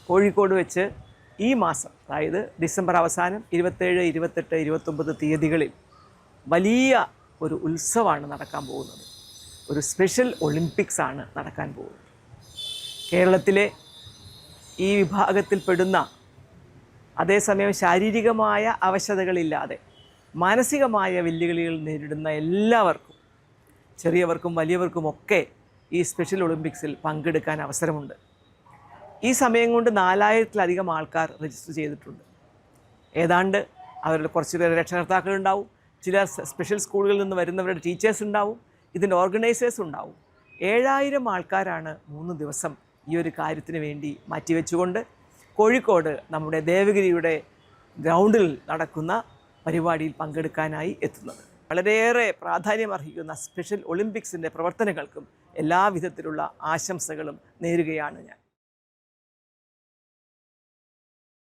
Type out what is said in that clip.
കോഴിക്കോട് വെച്ച് ഈ മാസം, അതായത് ഡിസംബർ അവസാനം 27, 28, 29 തീയതികളിൽ വലിയ ഒരു ഉത്സവമാണ് നടക്കാൻ പോകുന്നത്. ഒരു സ്പെഷ്യൽ ഒളിമ്പിക്സ് ആണ് നടക്കാൻ പോകുന്നത്. കേരളത്തിലെ ഈ വിഭാഗത്തിൽപ്പെടുന്ന, അതേസമയം ശാരീരികമായ അവശതകളില്ലാതെ മാനസികമായ വെല്ലുവിളികൾ നേരിടുന്ന എല്ലാവർക്കും, ചെറിയവർക്കും വലിയവർക്കുമൊക്കെ ഈ സ്പെഷ്യൽ ഒളിമ്പിക്സിൽ പങ്കെടുക്കാൻ അവസരമുണ്ട്. ഈ സമയം കൊണ്ട് 4000-ലധികം ആൾക്കാർ രജിസ്റ്റർ ചെയ്തിട്ടുണ്ട്. ഏതാണ്ട് അവരുടെ കുറച്ച് പേര് രക്ഷകർത്താക്കളുണ്ടാവും, ചില സ്പെഷ്യൽ സ്കൂളുകളിൽ നിന്ന് വരുന്നവരുടെ ടീച്ചേഴ്സ് ഉണ്ടാവും, ഇതിൻ്റെ ഓർഗനൈസേഴ്സ് ഉണ്ടാവും. 7000 ആൾക്കാരാണ് 3 ദിവസം ഈ ഒരു കാര്യത്തിന് വേണ്ടി മാറ്റിവെച്ചുകൊണ്ട് കോഴിക്കോട് നമ്മുടെ ദേവഗിരിയുടെ ഗ്രൗണ്ടിൽ നടക്കുന്ന പരിപാടിയിൽ പങ്കെടുക്കാനായി എത്തുന്നത്. വളരെയേറെ പ്രാധാന്യമർഹിക്കുന്ന സ്പെഷ്യൽ ഒളിമ്പിക്സിൻ്റെ പ്രവർത്തനങ്ങൾക്കും എല്ലാവിധത്തിലുള്ള ആശംസകളും നേരുകയാണ് ഞാൻ.